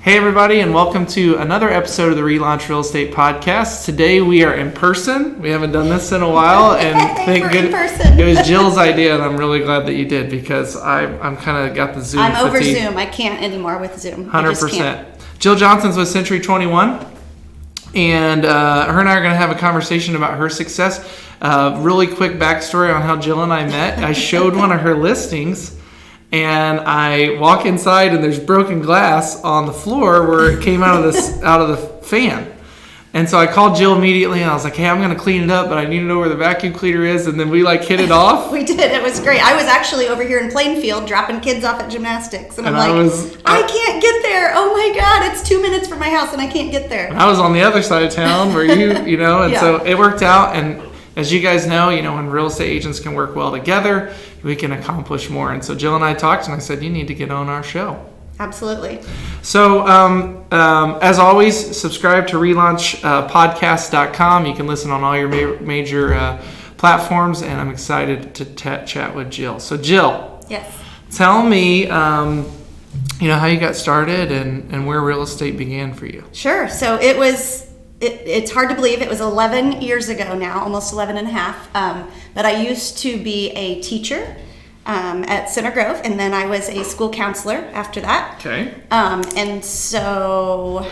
Hey everybody, and welcome to another episode of the Relaunch Real Estate Podcast. Today we are in person. We haven't done this in a while, and thank goodness it was Jill's idea, and I'm really glad that you did because I'm kind of got the Zoom I'm over fatigue. Zoom. I can't anymore with Zoom. 100%. Jill Johnson's with Century 21, and her and I are going to have a conversation about her success. Really quick backstory on how Jill and I met. I showed one of her listings. And I walk inside and there's broken glass on the floor where it came out of the fan. And so I called Jill immediately and I was like, hey, I'm going to clean it up, but I need to know where the vacuum cleaner is. And then we hit it off. We did. It was great. I was actually over here in Plainfield dropping kids off at gymnastics. And I'm like, I can't get there. Oh my God, it's 2 minutes from my house and I can't get there. I was on the other side of town where and Yeah. So it worked out. And as you guys know, when real estate agents can work well together, we can accomplish more. And so Jill and I talked, and I said, you need to get on our show. Absolutely. So as always, subscribe to relaunchpodcast.com. You can listen on all your major platforms, and I'm excited to chat with Jill. So Jill, yes, tell me how you got started and where real estate began for you. Sure. So it's hard to believe it was 11 years ago now, almost 11 and a half. But I used to be a teacher at Center Grove, and then I was a school counselor after that. Okay. And so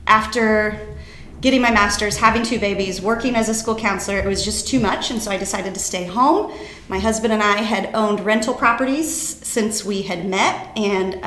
after getting my master's, having 2 babies, working as a school counselor, it was just too much, and so I decided to stay home. My husband and I had owned rental properties since we had met, and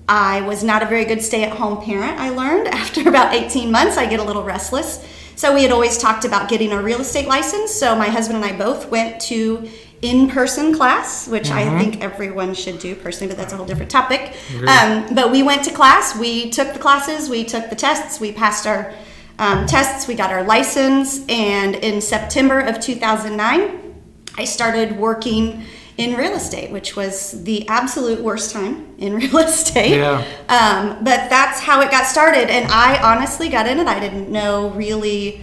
I was not a very good stay-at-home parent, I learned. After about 18 months, I get a little restless. So we had always talked about getting a real estate license. So my husband and I both went to in-person class, which I think everyone should do personally, but that's a whole different topic. But we went to class. We took the classes. We took the tests. We passed our tests. We got our license. And in September of 2009, I started working in real estate, which was the absolute worst time in real estate. Yeah. But that's how it got started. And I honestly got in it. I didn't know really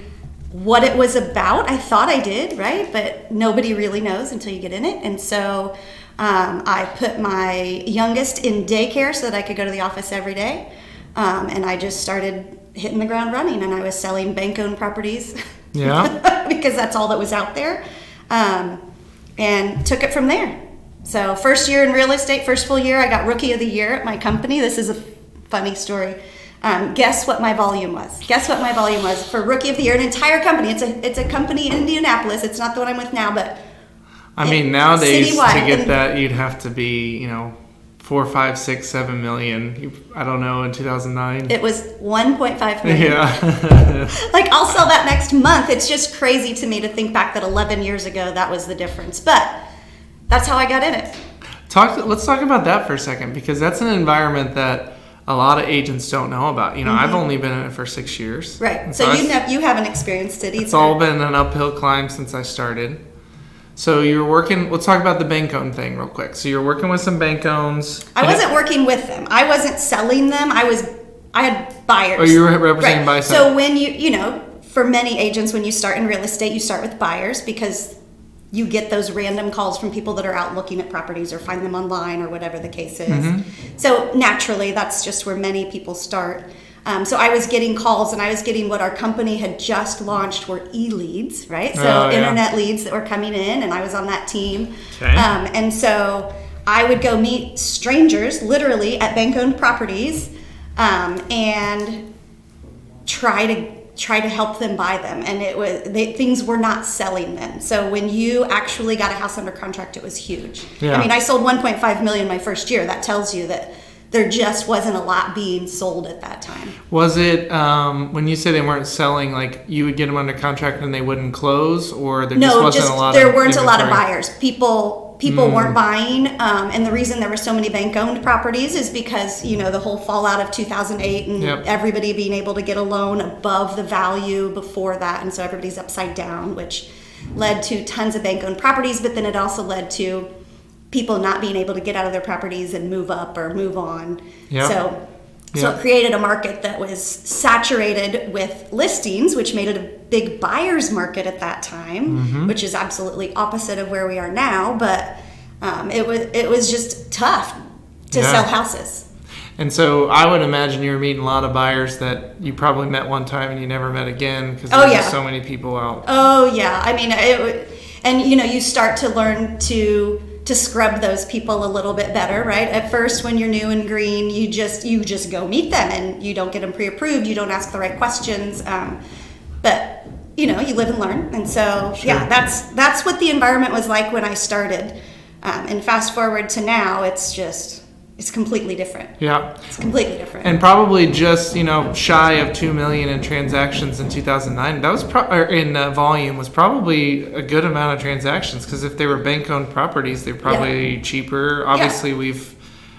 what it was about. I thought I did, right? But nobody really knows until you get in it. And so I put my youngest in daycare so that I could go to the office every day. And I just started hitting the ground running. And I was selling bank-owned properties. Yeah. Because that's all that was out there. And took it from there. So first year in real estate, first full year, I got Rookie of the Year at my company. This is a funny story. Guess what my volume was? Guess what my volume was for Rookie of the Year? An entire company. It's a company in Indianapolis. It's not the one I'm with now, but nowadays citywide. To get that, you'd have to be 4, 5, 6, 7 million. I don't know, in 2009. It was 1.5 million. Yeah. I'll sell that next month. It's just crazy to me to think back that 11 years ago, that was the difference. But that's how I got in it. Let's talk about that for a second, because that's an environment that a lot of agents don't know about. I've only been in it for 6 years. Right. So you haven't experienced it either. It's all been an uphill climb since I started. So you were working, let's talk about the bank-owned thing real quick. So you're working with some bank-owns. I wasn't working with them. I wasn't selling them. I had buyers. Oh, you were representing buy side. So when for many agents, when you start in real estate, you start with buyers because you get those random calls from people that are out looking at properties or find them online or whatever the case is. So naturally, that's just where many people start. So I was getting calls, and I was getting what our company had just launched were e-leads, right? So internet leads that were coming in, and I was on that team. Okay. And so I would go meet strangers, literally, at bank-owned properties, and try to help them buy them. And things were not selling then. So when you actually got a house under contract, it was huge. Yeah. I sold 1.5 million my first year. That tells you that there just wasn't a lot being sold at that time. Was it, when you say they weren't selling, you would get them under contract and they wouldn't close, or there just wasn't a lot there of weren't inventory? a lot of buyers. People weren't buying, and the reason there were so many bank-owned properties is because, the whole fallout of 2008 and everybody being able to get a loan above the value before that, and so everybody's upside down, which led to tons of bank-owned properties, but then it also led to people not being able to get out of their properties and move up or move on. Yep. So it created a market that was saturated with listings, which made it a big buyer's market at that time, which is absolutely opposite of where we are now. But it was just tough to sell houses. And so I would imagine you were meeting a lot of buyers that you probably met one time and you never met again because there were so many people out. Oh yeah, I mean, and you start to learn to scrub those people a little bit better, right? At first, when you're new and green, you just go meet them and you don't get them pre-approved. You don't ask the right questions, but you live and learn. And so yeah, that's what the environment was like when I started. And fast forward to now, it's completely different. Yeah. It's completely different. And probably just, shy of 2 million in transactions in 2009. That was in volume was probably a good amount of transactions because if they were bank-owned properties, they're probably cheaper. Obviously, we've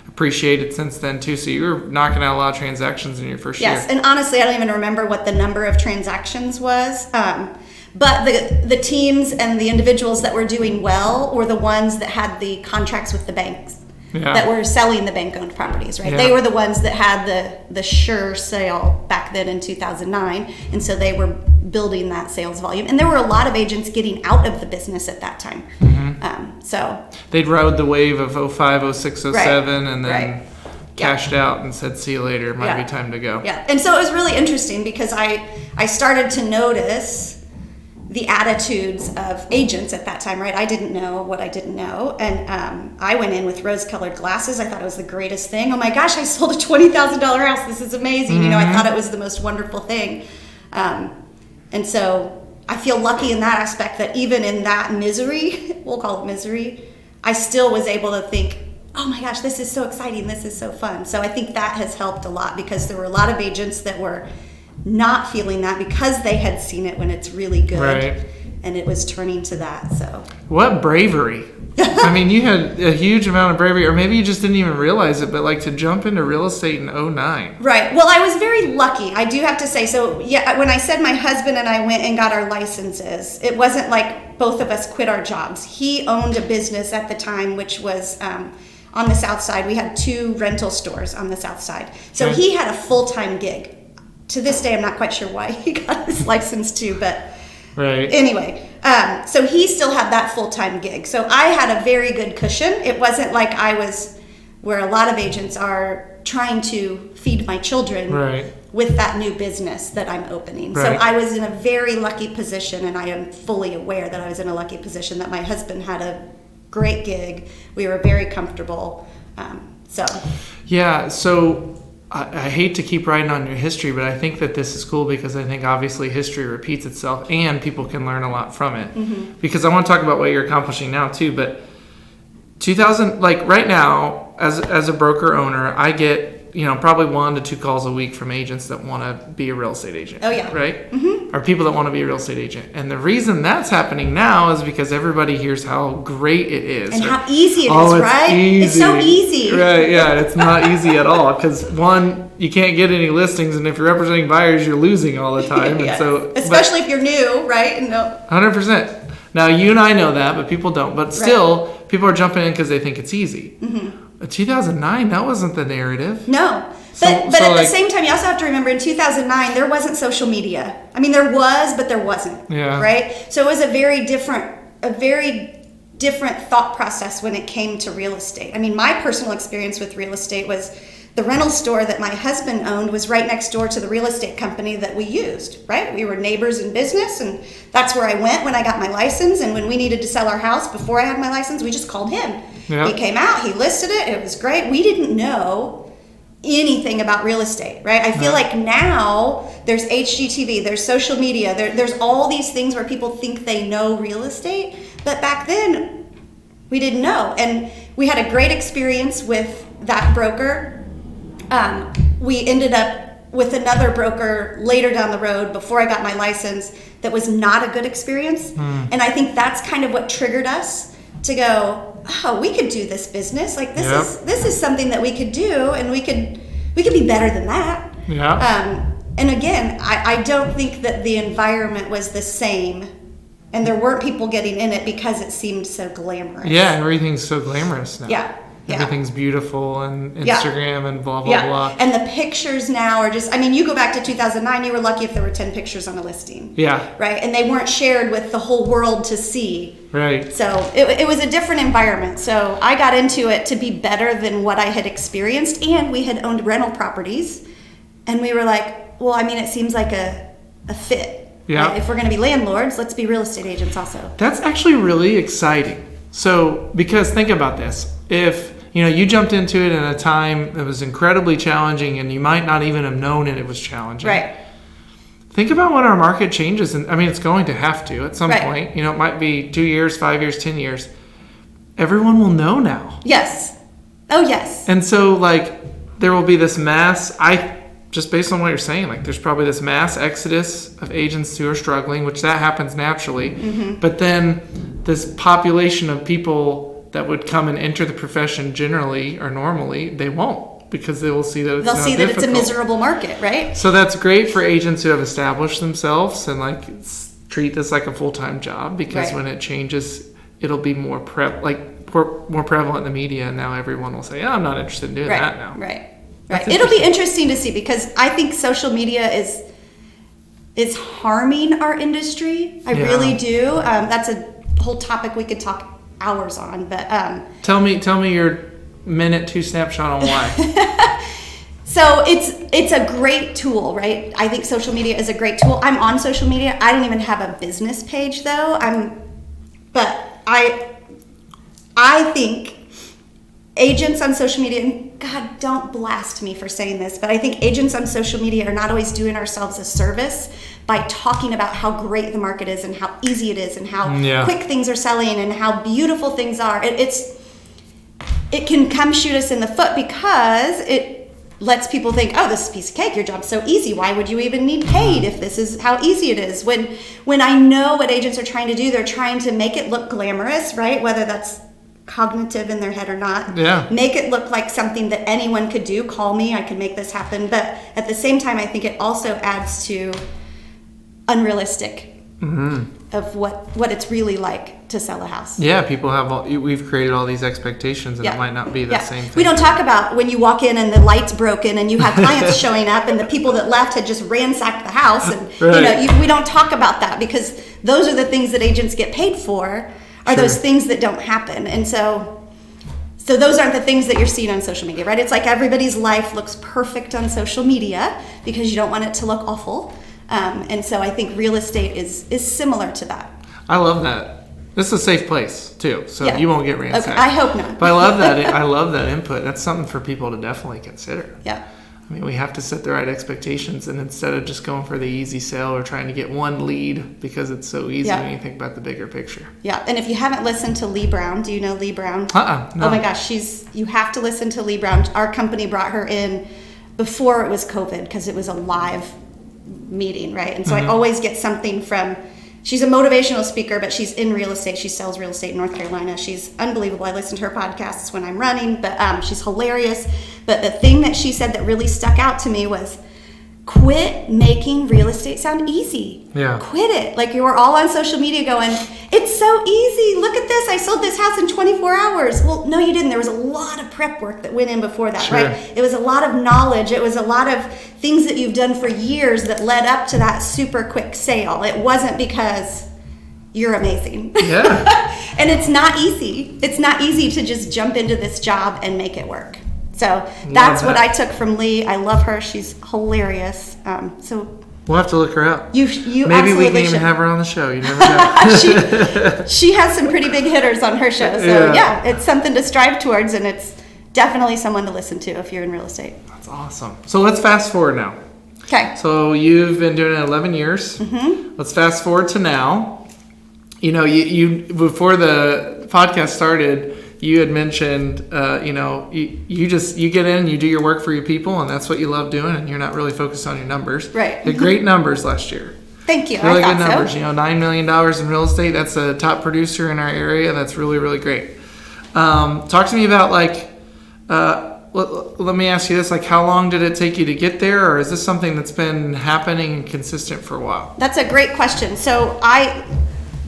appreciated since then too. So you were knocking out a lot of transactions in your first year. Yes, and honestly, I don't even remember what the number of transactions was. But the teams and the individuals that were doing well were the ones that had the contracts with the banks. Yeah. That were selling the bank-owned properties, right? Yeah. They were the ones that had the sure sale back then in 2009, and so they were building that sales volume. And there were a lot of agents getting out of the business at that time. Mm-hmm. So they'd rode the wave of 05, 06, 07, and then cashed out and said, "See you later. It might be time to go." Yeah, and so it was really interesting because I started to notice the attitudes of agents at that time, right? I didn't know what I didn't know. And I went in with rose-colored glasses. I thought it was the greatest thing. Oh my gosh, I sold a $20,000 house. This is amazing. Mm-hmm. I thought it was the most wonderful thing. And so I feel lucky in that aspect that even in that misery, we'll call it misery, I still was able to think, oh my gosh, this is so exciting. This is so fun. So I think that has helped a lot because there were a lot of agents that were not feeling that because they had seen it when it's really good, right. And it was turning to that. So what bravery. I mean, you had a huge amount of bravery, or maybe you just didn't even realize it, but to jump into real estate in 2009. Right. Well, I was very lucky, I do have to say. So yeah, when I said my husband and I went and got our licenses, it wasn't like both of us quit our jobs. He owned a business at the time, which was on the south side. We had 2 rental stores on the south side. So he had a full-time gig. To this day, I'm not quite sure why he got his license too, but anyway, so he still had that full-time gig. So I had a very good cushion. It wasn't like I was where a lot of agents are trying to feed my children with that new business that I'm opening. Right. So I was in a very lucky position, and I am fully aware that I was in a lucky position that my husband had a great gig. We were very comfortable. So I hate to keep writing on your history, but I think that this is cool because I think obviously history repeats itself and people can learn a lot from it. Mm-hmm. Because I want to talk about what you're accomplishing now too, but 2000, right now as a broker owner, I get probably 1 to 2 calls a week from agents that want to be a real estate agent. Oh yeah. Right? Mm-hmm. Or people that want to be a real estate agent. And the reason that's happening now is because everybody hears how great it is. And how easy it is, right? Easy. It's so easy. Right, yeah. It's not easy at all because one, you can't get any listings, and if you're representing buyers, you're losing all the time. Yes. And so, especially if you're new, right? 100%. Now, you and I know that, but people don't. But still, people are jumping in because they think it's easy. Mm-hmm. 2009, that wasn't the narrative. No. But at the same time, you also have to remember in 2009, there wasn't social media. I mean, there was, but there wasn't. Yeah. Right? So it was a very different thought process when it came to real estate. I mean, my personal experience with real estate was the rental store that my husband owned was right next door to the real estate company that we used, right? We were neighbors in business, and that's where I went when I got my license. And when we needed to sell our house before I had my license, we just called him. Yep. He came out, he listed it, it was great. We didn't know anything about real estate, right? I feel like now there's HGTV, there's social media, there's all these things where people think they know real estate, but back then we didn't know. And we had a great experience with that broker. We ended up with another broker later down the road before I got my license that was not a good experience. And I think that's kind of what triggered us to go, oh, we could do this business. Like this is something that we could do, and we could be better than that. Yeah. And again, I don't think that the environment was the same, and there weren't people getting in it because it seemed so glamorous. Yeah, everything's so glamorous now. Yeah. Everything's beautiful and Instagram and blah, blah, blah. And the pictures now are just, I mean, you go back to 2009, you were lucky if there were 10 pictures on a listing. Yeah. Right? And they weren't shared with the whole world to see. Right. So it was a different environment. So I got into it to be better than what I had experienced. And we had owned rental properties. And we were like, well, I mean, it seems like a fit. Yeah. Right? If we're going to be landlords, let's be real estate agents also. That's actually really exciting. So, because think about this. If you jumped into it in a time that was incredibly challenging and you might not even have known it was challenging. Right. Think about when our market changes. And I mean, it's going to have to at some point. It might be 2 years, 5 years, 10 years. Everyone will know now. Yes. Oh, yes. And so, there will be this mass, just based on what you're saying, there's probably this mass exodus of agents who are struggling, which that happens naturally. Mm-hmm. But then this population of people that would come and enter the profession generally or normally, they won't, because they will see that it's that it's a miserable market, right? So that's great for agents who have established themselves and treat this like a full-time job, because when it changes, it'll be more prevalent in the media, and now everyone will say, I'm not interested in doing that now. Right. It'll be interesting to see, because I think social media is harming our industry. I really do. That's a whole topic we could talk hours on, but tell me your minute 2 snapshot on why. So it's a great tool, right? I think social media is a great tool. I'm on social media. I don't even have a business page though. But I think agents on social media, and God, don't blast me for saying this, but I think agents on social media are not always doing ourselves a service by talking about how great the market is and how easy it is and how quick things are selling and how beautiful things are. It can come shoot us in the foot, because it lets people think, oh, this is a piece of cake. Your job's so easy. Why would you even need paid if this is how easy it is? When I know what agents are trying to do, they're trying to make it look glamorous, right? Whether that's cognitive in their head or not. Yeah. Make it look like something that anyone could do. Call me, I can make this happen. But at the same time, I think it also adds to unrealistic of what it's really like to sell a house. Yeah, people we've created all these expectations, and it might not be the same thing. We don't talk about when you walk in and the light's broken and you have clients showing up and the people that left had just ransacked the house, and we don't talk about that, because those are the things that agents get paid for, are those things that don't happen. And so those aren't the things that you're seeing on social media, right? It's like everybody's life looks perfect on social media because you don't want it to look awful. And so I think real estate is similar to that. I love that. This is a safe place too, so you won't get ransacked. Okay, I hope not. But I love that. I love that input. That's something for people to definitely consider. Yeah. I mean, we have to set the right expectations, and instead of just going for the easy sale or trying to get one lead because it's so easy when you think about the bigger picture. Yeah, and if you haven't listened to Lee Brown, do you know Lee Brown? No. Oh my gosh, you have to listen to Lee Brown. Our company brought her in before it was COVID, because it was a live meeting, right? And so I always get something from, she's a motivational speaker, but she's in real estate. She sells real estate in North Carolina. She's unbelievable. I listen to her podcasts when I'm running, but she's hilarious. But the thing that she said that really stuck out to me was, quit making real estate sound easy. Yeah. Quit it. Like, you were all on social media going, it's so easy. Look at this. I sold this house in 24 hours. Well, no, you didn't. There was a lot of prep work that went in before that, right? It was a lot of knowledge. It was a lot of things that you've done for years that led up to that super quick sale. It wasn't because you're amazing. Yeah. And it's not easy. It's not easy to just jump into this job and make it work. So that's what I took from Lee. I love her. She's hilarious. So we'll have to look her up. You maybe we can even have her on the show. You never know. she has some pretty big hitters on her show. So yeah, it's something to strive towards, and it's definitely someone to listen to if you're in real estate. That's awesome. So let's fast forward now. Okay. So you've been doing it 11 years. Mm-hmm. Let's fast forward to now. You before the podcast started, you had mentioned, you get in, you do your work for your people, and that's what you love doing, and you're not really focused on your numbers. Right. You had great numbers last year. Thank you. Really good numbers. So. $9 million in real estate. That's a top producer in our area. That's really, really great. Talk to me about let me ask you this, how long did it take you to get there, or is this something that's been happening and consistent for a while? That's a great question. So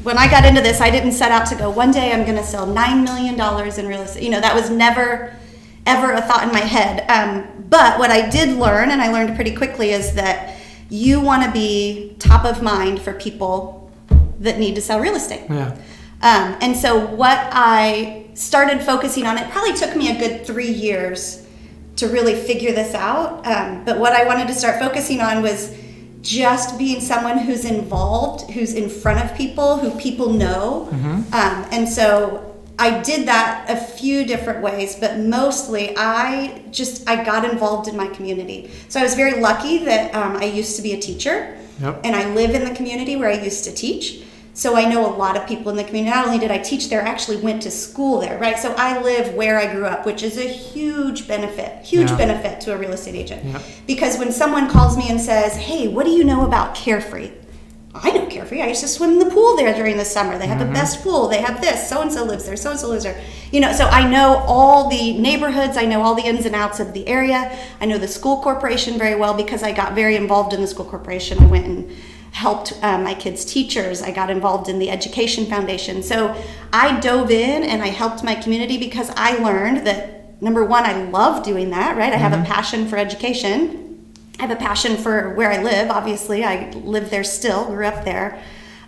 when I got into this, I didn't set out to go, one day I'm going to sell $9 million in real estate. That was never, ever a thought in my head. But what I did learn, and I learned pretty quickly, is that you want to be top of mind for people that need to sell real estate. Yeah. And so what I started focusing on, it probably took me a good 3 years to really figure this out. But what I wanted to start focusing on was just being someone who's involved, who's in front of people, who people know. And so I did that a few different ways, but mostly I got involved in my community. So I was very lucky that I used to be a teacher. Yep. And I live in the community where I used to teach. So I know a lot of people in the community. Not only did I teach there, I actually went to school there, right? So I live where I grew up, which is a huge benefit to a real estate agent. Yeah. Because when someone calls me and says, hey, what do you know about Carefree? I know Carefree. I used to swim in the pool there during the summer. They have the best pool. They have this. So-and-so lives there. So-and-so lives there. So I know all the neighborhoods. I know all the ins and outs of the area. I know the school corporation very well because I got very involved in the school corporation. I went and helped my kids' teachers. I got involved in the education foundation. So I dove in and I helped my community because I learned that, number one, I love doing that, right? I have a passion for education. I have a passion for where I live. Obviously, I live there still, grew up there.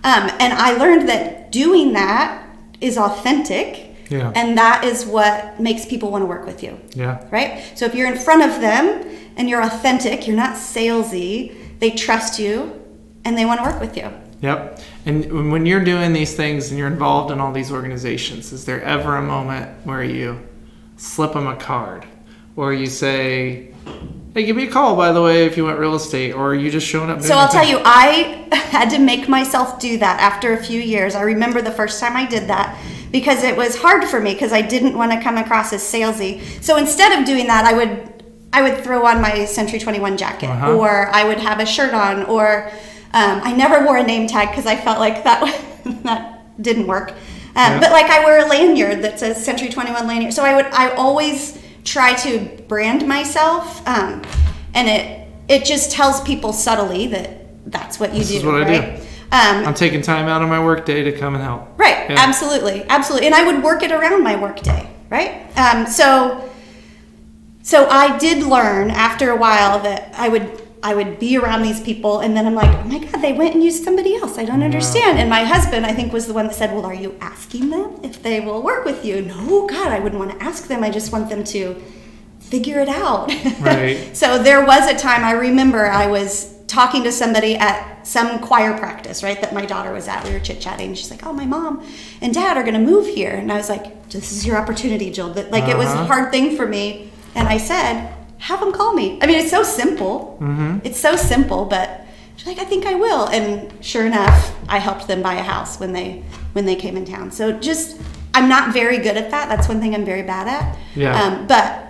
And I learned that doing that is authentic. Yeah. And that is what makes people want to work with you. Yeah. Right? So if you're in front of them and you're authentic, you're not salesy, they trust you and they want to work with you. Yep. And when you're doing these things and you're involved in all these organizations, is there ever a moment where you slip them a card or you say, hey, give me a call, by the way, if you want real estate, or are you just showing up? So I'll tell you, I had to make myself do that after a few years. I remember the first time I did that because it was hard for me because I didn't want to come across as salesy. So instead of doing that, I would throw on my Century 21 jacket, or I would have a shirt on, or I never wore a name tag because I felt like that didn't work. But like I wear a lanyard that says Century 21 lanyard. So I always try to brand myself, and it just tells people subtly that's what you do. This is what I do. I'm taking time out of my work day to come and help. Right. Yeah. Absolutely. And I would work it around my work day. Right. So I did learn after a while that I would be around these people, and then I'm like, oh my God, they went and used somebody else. I don't understand. And my husband, I think, was the one that said, well, are you asking them if they will work with you? No, God, I wouldn't want to ask them. I just want them to figure it out. Right. So there was a time I remember I was talking to somebody at some choir practice, right, that my daughter was at. We were chit-chatting, and she's like, oh, my mom and dad are going to move here. And I was like, this is your opportunity, Jill. But like, it was a hard thing for me. And I said, have them call me. I mean, it's so simple. It's so simple, but she's like, I think I will. And sure enough, I helped them buy a house when they came in town. So I'm not very good at that. That's one thing I'm very bad at. Yeah. But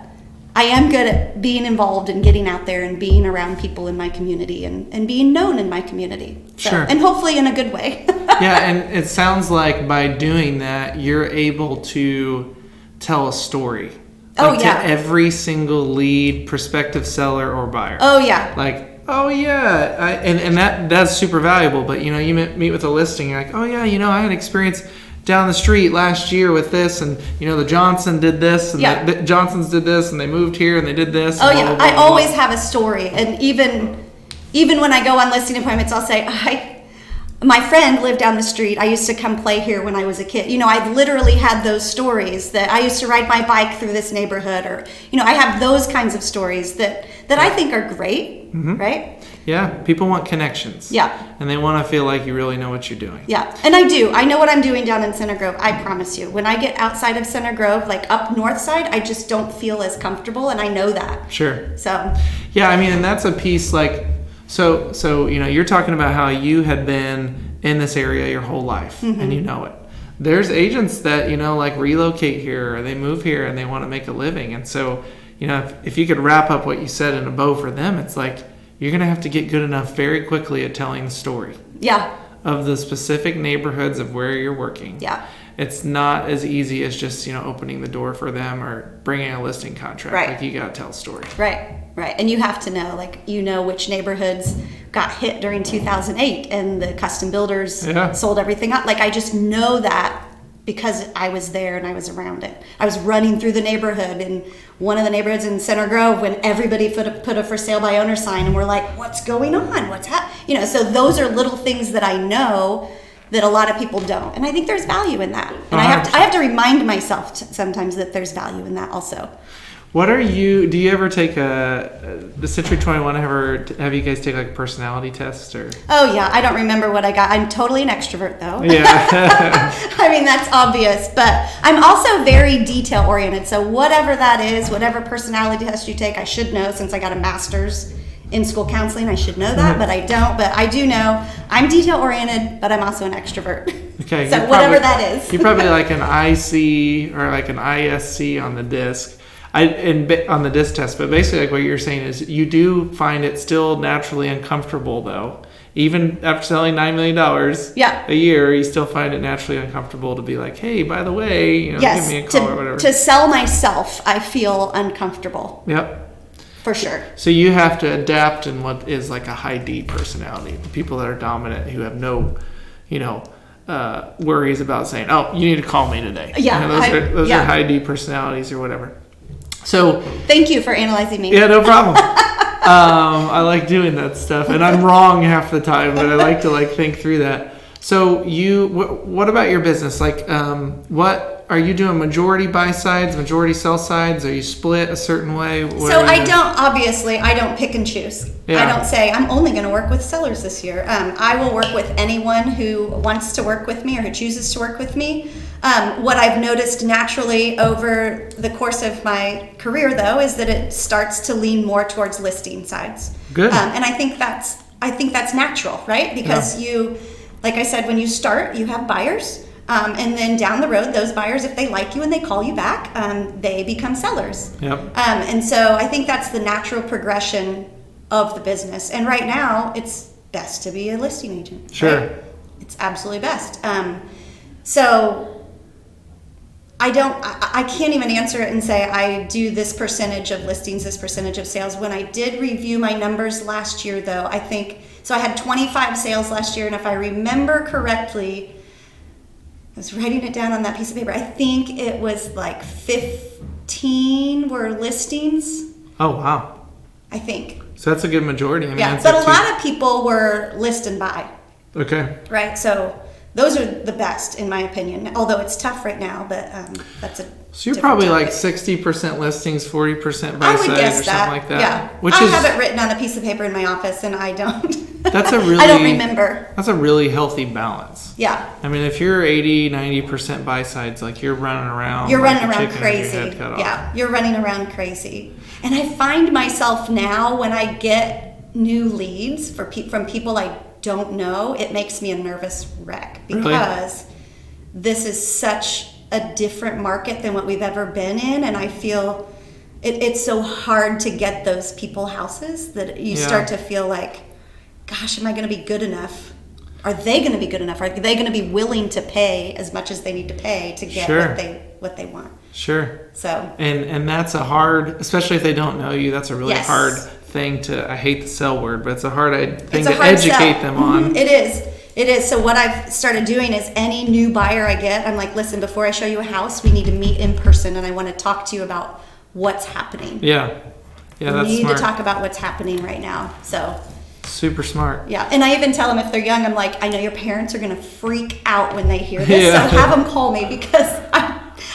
I am good at being involved and getting out there and being around people in my community and being known in my community. So, sure. And hopefully in a good way. Yeah, and it sounds like by doing that, you're able to tell a story. To every single lead, prospective seller or buyer. Oh yeah. Like, oh yeah, and that's super valuable. But you meet with a listing, you're like, oh yeah, I had experience down the street last year with this, and the Johnson did this, and the Johnsons did this, and they moved here and they did this. Oh yeah, I always have a story, and even when I go on listing appointments, I'll say my friend lived down the street. I used to come play here when I was a kid. I've literally had those stories that I used to ride my bike through this neighborhood, or, I have those kinds of stories that I think are great, right? Yeah, people want connections. Yeah. And they want to feel like you really know what you're doing. Yeah, and I do. I know what I'm doing down in Center Grove, I promise you. When I get outside of Center Grove, like up north side, I just don't feel as comfortable, and I know that. Sure. So. Yeah, I mean, and that's a piece like... So you're talking about how you had been in this area your whole life, and you know it. There's agents that, like relocate here, or they move here and they want to make a living. And so, if you could wrap up what you said in a bow for them, it's like you're going to have to get good enough very quickly at telling the story. Yeah. Of the specific neighborhoods of where you're working. Yeah. It's not as easy as just, opening the door for them or bringing a listing contract. Right. Like, you got to tell a story. Right. And you have to know, which neighborhoods got hit during 2008 and the custom builders Yeah. sold everything up. Like, I just know that because I was there and I was around it. I was running through the neighborhood in one of the neighborhoods in Center Grove when everybody put a for sale by owner sign, and we're like, what's going on? What's happening? You know, so those are little things that I know that a lot of people don't. And I think there's value in that. And I have to remind myself sometimes that there's value in that also. What do you ever take the Century 21, have you guys take like a personality test or? Oh yeah, I don't remember what I got. I'm totally an extrovert though. Yeah. I mean, that's obvious, but I'm also very detail oriented. So whatever that is, whatever personality test you take, I should know since I got a master's in school counseling. I should know that, but I don't. But I do know I'm detail oriented, but I'm also an extrovert. Okay. So whatever that is. You're probably like an IC or like an ISC on the disc. On the disc test, but basically like what you're saying is you do find it still naturally uncomfortable though. Even after selling $9 million a year, you still find it naturally uncomfortable to be like, hey, by the way, give me a call or whatever. To sell myself, I feel uncomfortable. Yep. For sure. So you have to adapt in what is like a high D personality. The people that are dominant who have no, worries about saying, oh, you need to call me today. Yeah. Those are high D personalities or whatever. So thank you for analyzing me. Yeah, no problem. I like doing that stuff, and I'm wrong half the time, but I like to think through that. So what about your business? Like, what are you doing? Majority buy sides, majority sell sides? Are you split a certain way? I don't pick and choose. Yeah. I don't say I'm only going to work with sellers this year. I will work with anyone who wants to work with me or who chooses to work with me. What I've noticed naturally over the course of my career, though, is that it starts to lean more towards listing sides. Good. And I think that's natural, right? Because like I said, when you start, you have buyers. And then down the road, those buyers, if they like you and they call you back, they become sellers. Yep. And so I think that's the natural progression of the business. And right now, it's best to be a listing agent. Sure. Right? It's absolutely best. So I can't even answer it and say I do this percentage of listings, this percentage of sales. When I did review my numbers last year, though, I had 25 sales last year, and if I remember correctly, I was writing it down on that piece of paper. I think it was like 15 were listings. Oh, wow. I think. So that's a good majority. I mean, but a lot of people were list and buy. Okay. Right, so those are the best in my opinion, although it's tough right now, but that's a So you're probably topic. Like 60% listings, 40% buy side or something like that. Yeah, I have it written on a piece of paper in my office and I don't. That's a really. I don't remember. That's a really healthy balance. Yeah. I mean, if you're 80-90% buy sides, like you're running around. You're running around crazy. Yeah, you're running around crazy. And I find myself now when I get new leads from people I don't know, it makes me a nervous wreck because this is such a different market than what we've ever been in, and I feel it's so hard to get those people houses that you start to feel like, gosh, am I going to be good enough? Are they going to be good enough? Are they going to be willing to pay as much as they need to pay to get what they want? Sure. So and that's a hard, especially if they don't know you, that's a really hard thing I hate the sell word, but it's a hard thing to educate them on. It is. So what I've started doing is any new buyer I get, I'm like, listen, before I show you a house, we need to meet in person and I want to talk to you about what's happening. Yeah, that's we need smart. to talk about what's happening right now. So super smart. Yeah, and I even tell them if they're young, I'm like, I know your parents are going to freak out when they hear this, so have them call me because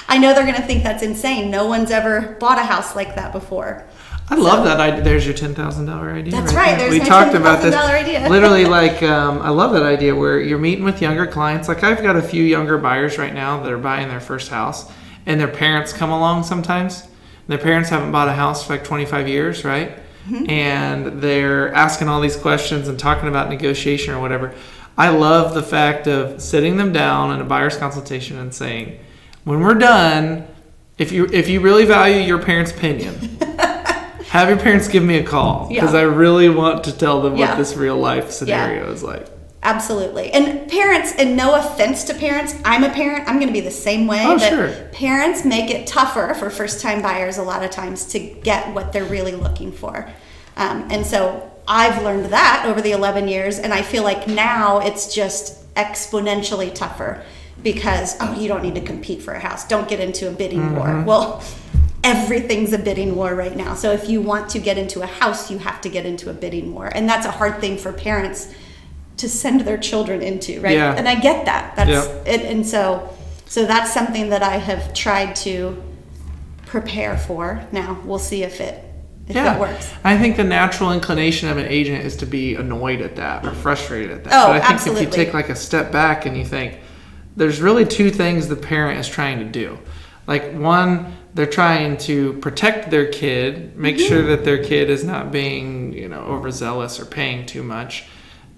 I know they're going to think that's insane. No one's ever bought a house like that before. I love that. There's your $10,000 idea. That's right. There's we my talked about this. Idea. Literally, I love that idea where you're meeting with younger clients. Like I've got a few younger buyers right now that are buying their first house, and their parents come along sometimes. Their parents haven't bought a house for like 25 years, right? Mm-hmm. And they're asking all these questions and talking about negotiation or whatever. I love the fact of sitting them down in a buyer's consultation and saying, when we're done, if you really value your parents' opinion, have your parents give me a call because I really want to tell them what this real life scenario is like. Absolutely. And parents, and no offense to parents, I'm a parent, I'm going to be the same way. Oh, but sure. Parents make it tougher for first-time buyers a lot of times to get what they're really looking for. And so I've learned that over the 11 years, and I feel like now it's just exponentially tougher because, you don't need to compete for a house. Don't get into a bidding war. Well, everything's a bidding war right now. So if you want to get into a house, you have to get into a bidding war. And that's a hard thing for parents to send their children into, right? Yeah. And I get that. That's it. And so that's something that I have tried to prepare for. Now we'll see if that works. I think the natural inclination of an agent is to be annoyed at that or frustrated at that. Oh, but I think absolutely. if you take like a step back and you think, there's really two things the parent is trying to do. Like one, they're trying to protect their kid, make sure that their kid is not being, overzealous or paying too much.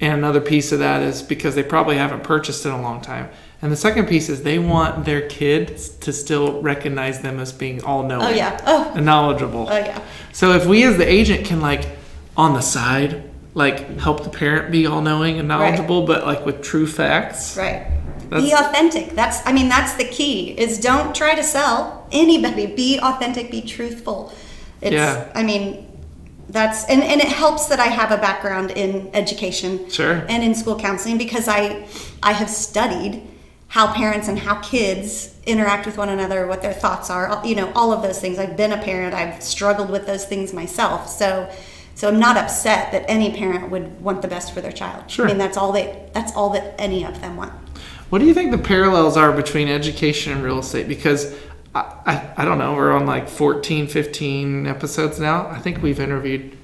And another piece of that is because they probably haven't purchased in a long time. And the second piece is they want their kids to still recognize them as being all-knowing and knowledgeable. Oh, yeah. So if we as the agent can, on the side, help the parent be all-knowing and knowledgeable, but, with true facts. Right. Be authentic. That's the key, is don't try to sell anybody. Be authentic, be truthful. And it helps that I have a background in education and in school counseling, because I have studied how parents and how kids interact with one another, what their thoughts are, all of those things. I've been a parent. I've struggled with those things myself. So I'm not upset that any parent would want the best for their child. Sure. That's all that any of them want. What do you think the parallels are between education and real estate? Because I don't know, we're on 14, 15 episodes now. I think we've interviewed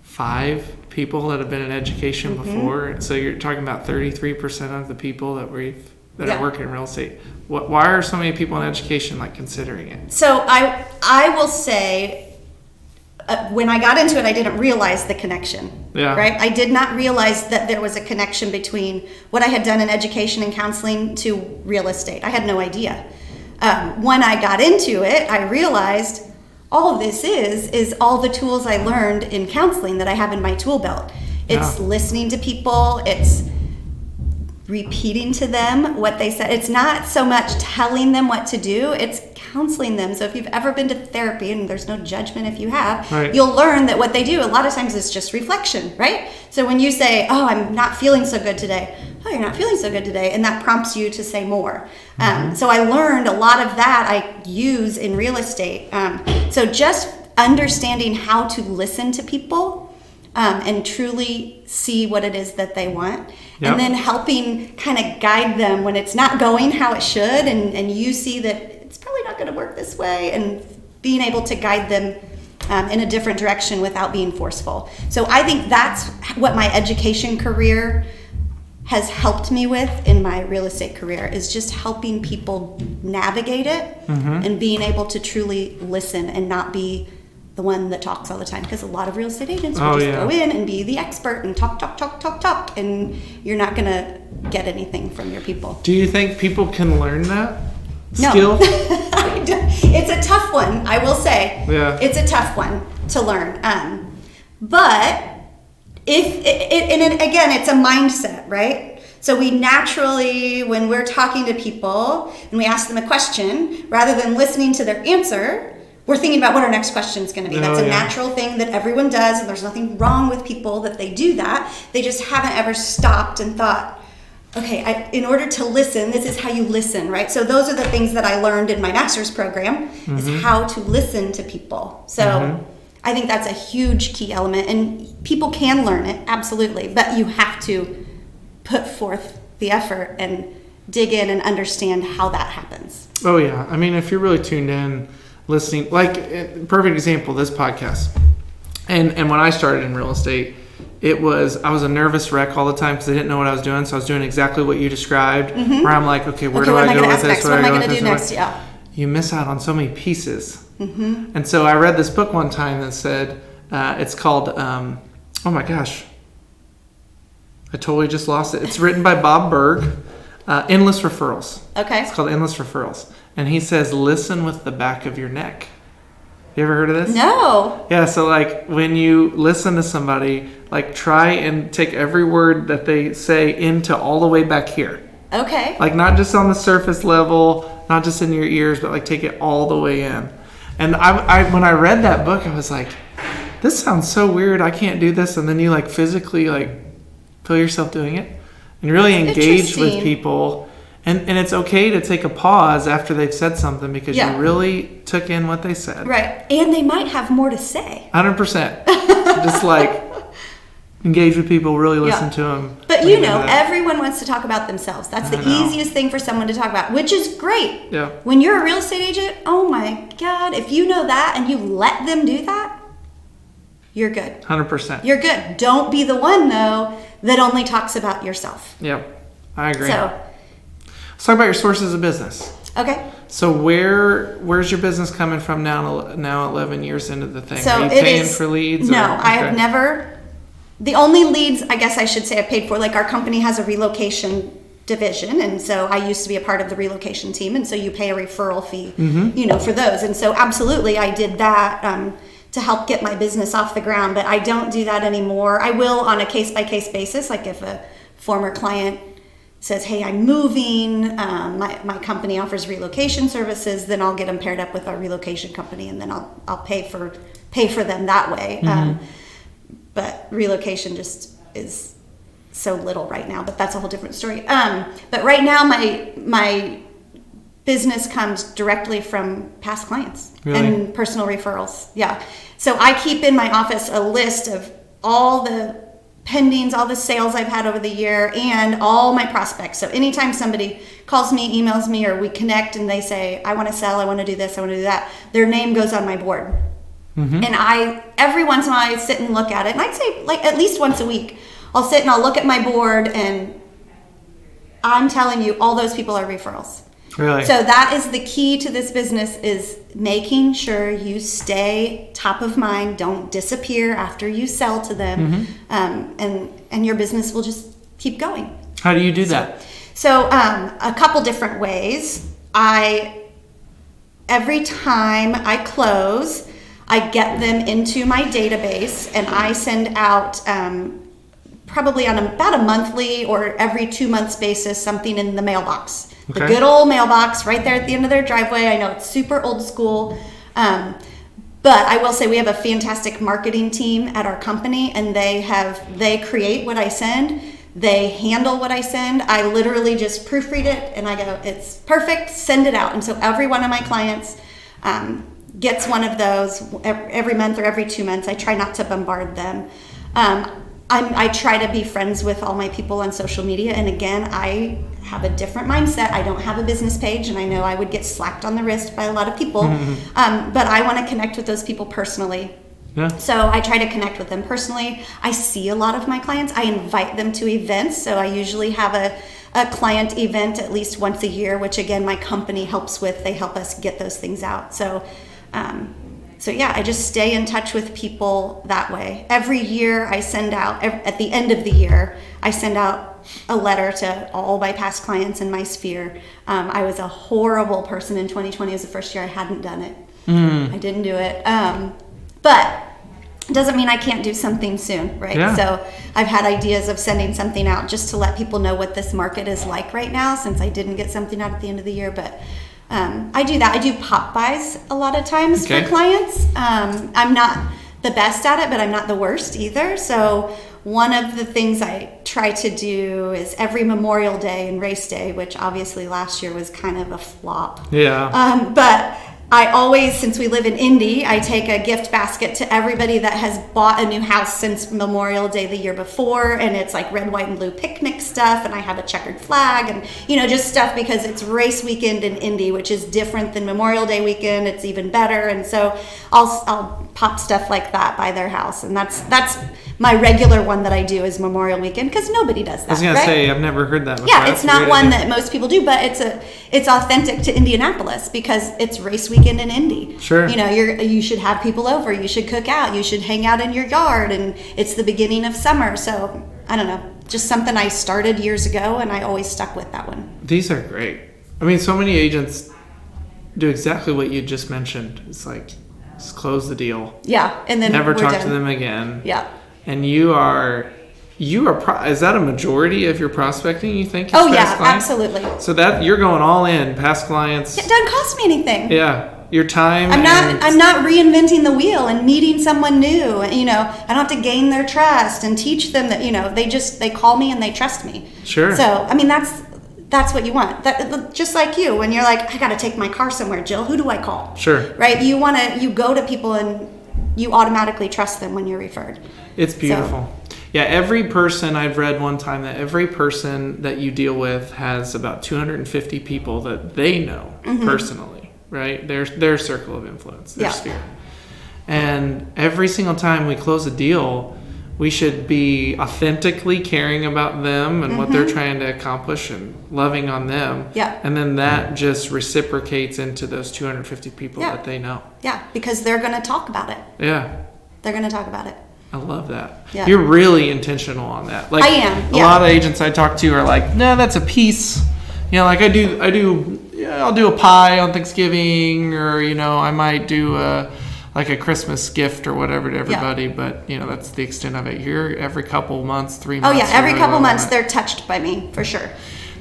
5 people that have been in education before. So you're talking about 33% of the people that are working in real estate. Why are so many people in education considering it? So I will say, when I got into it, I didn't realize the connection. Yeah. Right? I did not realize that there was a connection between what I had done in education and counseling to real estate. I had no idea. When I got into it, I realized all of this is all the tools I learned in counseling that I have in my tool belt. It's listening to people. It's repeating to them what they said. It's not so much telling them what to do, it's counseling them. So if you've ever been to therapy, and there's no judgment if you have, you'll learn that what they do a lot of times is just reflection, right? So when you say, I'm not feeling so good today, you're not feeling so good today, and that prompts you to say more. So I learned a lot of that I use in real estate. So just understanding how to listen to people and truly see what it is that they want. Yep. And then helping kind of guide them when it's not going how it should, and you see that it's probably not going to work this way, and being able to guide them in a different direction without being forceful. So I think that's what my education career has helped me with in my real estate career, is just helping people navigate it and being able to truly listen and not be the one that talks all the time, because a lot of real estate agents will just go in and be the expert and talk, and you're not going to get anything from your people. Do you think people can learn that skill? No. It's a tough one, I will say. Yeah. It's a tough one to learn. But again, it's a mindset, right? So we naturally, when we're talking to people and we ask them a question, rather than listening to their answer, we're thinking about what our next question is going to be. That's a natural thing that everyone does, and there's nothing wrong with people that they do that. They just haven't ever stopped and thought, okay, in order to listen, this is how you listen, right? So those are the things that I learned in my master's program, is how to listen to people. So I think that's a huge key element, and people can learn it, absolutely, but you have to put forth the effort and dig in and understand how that happens. Oh, yeah. I mean, if you're really tuned in, listening, perfect example, this podcast. And when I started in real estate, I was a nervous wreck all the time because I didn't know what I was doing. So I was doing exactly what you described, where I'm like, okay, where do I go with this? What am I going to do next? Yeah. You miss out on so many pieces. And so I read this book one time that said, it's called, oh my gosh, I totally just lost it. It's written by Bob Berg, Endless Referrals. Okay. It's called Endless Referrals. And he says, listen with the back of your neck. You ever heard of this? No. Yeah, so when you listen to somebody, try and take every word that they say into all the way back here. Okay. Not just on the surface level, not just in your ears, but take it all the way in. And I when I read that book, I was like, this sounds so weird. I can't do this. And then you like physically like feel yourself doing it and really engage with people. And it's okay to take a pause after they've said something because you really took in what they said. Right. And they might have more to say. 100%. Just like engage with people, really listen to them. But you know, everyone wants to talk about themselves. That's the easiest thing for someone to talk about, which is great. Yeah. When you're a real estate agent, oh my God, if you know that and you let them do that, you're good. 100%. You're good. Don't be the one, though, that only talks about yourself. Yep. I agree. So, let's talk about your sources of business. Okay. So where's your business coming from now 11 years into the thing? So Are you paying for leads? No, I have never. The only leads, I guess I should say, I paid for, like our company has a relocation division, and so I used to be a part of the relocation team, and so you pay a referral fee, you know, for those. And so absolutely, I did that to help get my business off the ground, but I don't do that anymore. I will on a case-by-case basis, like if a former client says, hey, I'm moving, my company offers relocation services, then I'll get them paired up with our relocation company, and then I'll pay for them that way. But relocation just is so little right now, but that's a whole different story. But right now my business comes directly from past clients and personal referrals. Yeah. So I keep in my office a list of all the pendings, all the sales I've had over the year, and all my prospects. So anytime somebody calls me, emails me, or we connect and they say, I want to sell, I want to do this, I want to do that, their name goes on my board. And every once in a while I sit and look at it, and I'd say like at least once a week, I'll sit and I'll look at my board, and I'm telling you, all those people are referrals. Really? So that is the key to this business, is making sure you stay top of mind, don't disappear after you sell to them, and your business will just keep going. How do you do that? So a couple different ways. Every time I close, I get them into my database, and I send out probably on about a monthly or every 2 months basis something in the mailbox. The good old mailbox right there at the end of their driveway. I know it's super old school, but I will say we have a fantastic marketing team at our company, and they create what I send. They handle what I send. I literally just proofread it, and I go, it's perfect, send it out. And so every one of my clients gets one of those every month or every 2 months. I try not to bombard them. I try to be friends with all my people on social media. And again, I have a different mindset. I don't have a business page, and I know I would get slapped on the wrist by a lot of people. But I want to connect with those people personally. Yeah. So I try to connect with them personally. I see a lot of my clients. I invite them to events. So I usually have a client event at least once a year, which again, my company helps with. They help us get those things out. So yeah, I just stay in touch with people that way. Every year I send out, at the end of the year, I send out a letter to all my past clients in my sphere. I was a horrible person in 2020. It was the first year I hadn't done it. I didn't do it. But it doesn't mean I can't do something soon, right? Yeah. So I've had ideas of sending something out just to let people know what this market is like right now, since I didn't get something out at the end of the year. But I do that. I do pop buys a lot of times for clients. I'm not the best at it, but I'm not the worst either. So one of the things I try to do is every Memorial Day and Race Day, which obviously last year was kind of a flop. Yeah. But I always, since we live in Indy, I take a gift basket to everybody that has bought a new house since Memorial Day the year before, and it's like red, white, and blue picnic stuff, and I have a checkered flag, and just stuff, because it's race weekend in Indy, which is different than Memorial Day weekend. It's even better, and so I'll pop stuff like that by their house, and that's my regular one that I do is Memorial Weekend, because nobody does that. I was gonna say, I've never heard that before. Yeah, it's not one that most people do, but it's authentic to Indianapolis because it's race weekend in Indy. Sure. You should have people over, you should cook out, you should hang out in your yard, and it's the beginning of summer. So I don't know, just something I started years ago, and I always stuck with that one. These are great. I mean, so many agents do exactly what you just mentioned. It's like, just close the deal. Yeah, and then never we're talk done. to them again. Yeah. And you are is that a majority of your prospecting, you think? Oh yeah, absolutely. So that you're going all in, past clients. It doesn't cost me anything. Yeah. Your time. I'm not reinventing the wheel and meeting someone new. You know, I don't have to gain their trust and teach them that, you know, they call me and they trust me. Sure. So, I mean, that's what you want. That, just like you, when you're like, I got to take my car somewhere, Jill, who do I call? Sure. Right? You go to people and you automatically trust them when you're referred. It's beautiful. So, yeah, every person, I've read one time that every person that you deal with has about 250 people that they know personally, right? Their circle of influence, their sphere. And every single time we close a deal, we should be authentically caring about them and what they're trying to accomplish and loving on them. Yeah. And then that just reciprocates into those 250 people that they know. Yeah, because they're going to talk about it. Yeah. They're going to talk about it. I love that. Yeah. You're really intentional on that. Like, I am. A lot of agents I talk to are like, no, that's a piece. You know, like I'll do a pie on Thanksgiving, or, you know, I might do like a Christmas gift or whatever to everybody. But, you know, that's the extent of it. You're every couple months, 3 months. Oh yeah, every couple months they're touched by me for sure.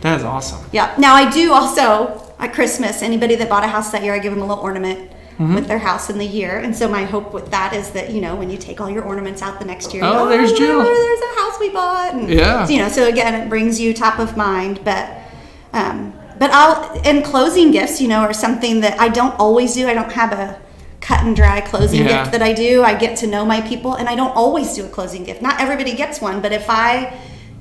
That is awesome. Yeah. Now I do also at Christmas, anybody that bought a house that year, I give them a little ornament. With their house in the year. And so my hope with that is that, you know, when you take all your ornaments out the next year, there's Jill. There's a house we bought. And, you know, so again, it brings you top of mind. But closing gifts, you know, are something that I don't always do. I don't have a cut and dry closing gift that I do. I get to know my people, and I don't always do a closing gift. Not everybody gets one, but if I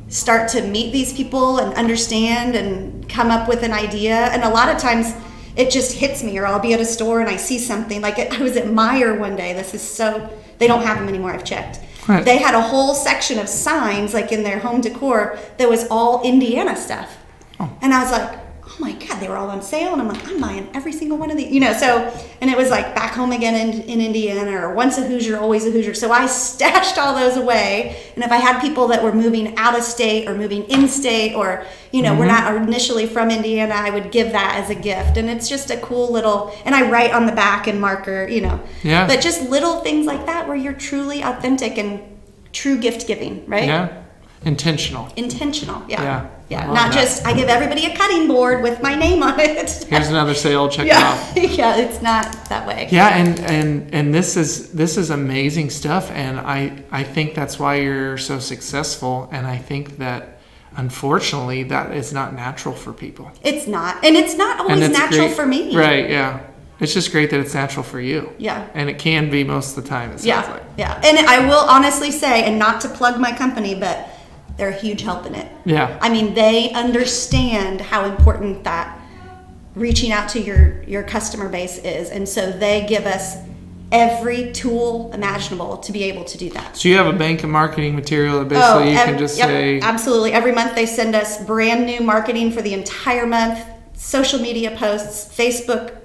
start to meet these people and understand and come up with an idea, and a lot of times it just hits me, or I'll be at a store and I see something. Like I was at Meijer one day. They don't have them anymore, I've checked. Right. They had a whole section of signs, like in their home decor, that was all Indiana stuff. Oh. And I was like, oh my God, they were all on sale. And I'm like, I'm buying every single one of these. You know, so, and it was like back home again in Indiana, or once a Hoosier, always a Hoosier. So I stashed all those away. And if I had people that were moving out of state or moving in state, or, you know, we're not initially from Indiana, I would give that as a gift. And it's just a cool little, and I write on the back in marker, you know. Yeah. But just little things like that where you're truly authentic and true gift giving, right? Yeah. Intentional. Yeah. Not just, I give everybody a cutting board with my name on it. Here's another sale, check it off. Yeah, it's not that way. Yeah, and this is amazing stuff, and I think that's why you're so successful, and I think that unfortunately that is not natural for people. It's not. And it's not always natural for me. Right, yeah. It's just great that it's natural for you. Yeah. And it can be most of the time, it sounds like. Yeah. And I will honestly say, and not to plug my company, but they're a huge help in it. Yeah. I mean, they understand how important that reaching out to your customer base is. And so they give us every tool imaginable to be able to do that. So you have a bank of marketing material that basically you can just say... Absolutely. Every month they send us brand new marketing for the entire month, social media posts, Facebook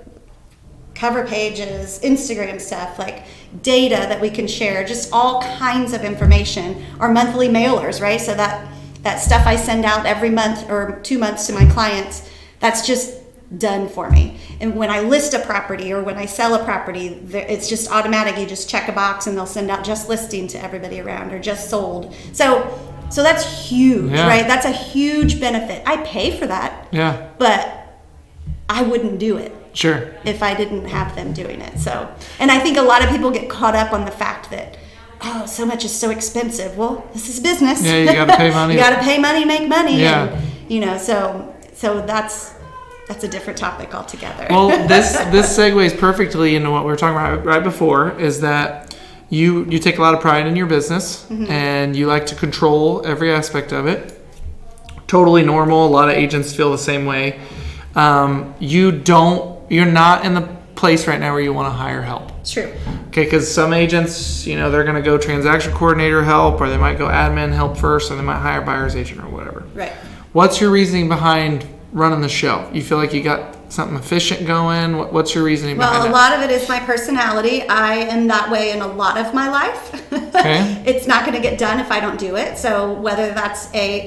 cover pages, Instagram stuff, like data that we can share, just all kinds of information. Our monthly mailers, right? So that stuff I send out every month or 2 months to my clients, that's just done for me. And when I list a property or when I sell a property, it's just automatic. You just check a box and they'll send out just listing to everybody around, or just sold. So that's huge, right? That's a huge benefit. I pay for that. Yeah. But I wouldn't do it. Sure. If I didn't have them doing it. So, and I think a lot of people get caught up on the fact that, oh, so much is so expensive. Well, this is business. Yeah, you got to pay money. You got to pay money, make money. Yeah. And, you know, so that's a different topic altogether. Well, this segues perfectly into what we were talking about right before, is that you take a lot of pride in your business, and you like to control every aspect of it. Totally normal. A lot of agents feel the same way. You're not in the place right now where you want to hire help. True. Okay, because some agents, you know, they're going to go transaction coordinator help, or they might go admin help first, or they might hire buyer's agent or whatever. Right. What's your reasoning behind running the show? You feel like you got something efficient going? What's your reasoning behind that? Well, a lot of it is my personality. I am that way in a lot of my life. Okay. It's not going to get done if I don't do it. So whether that's a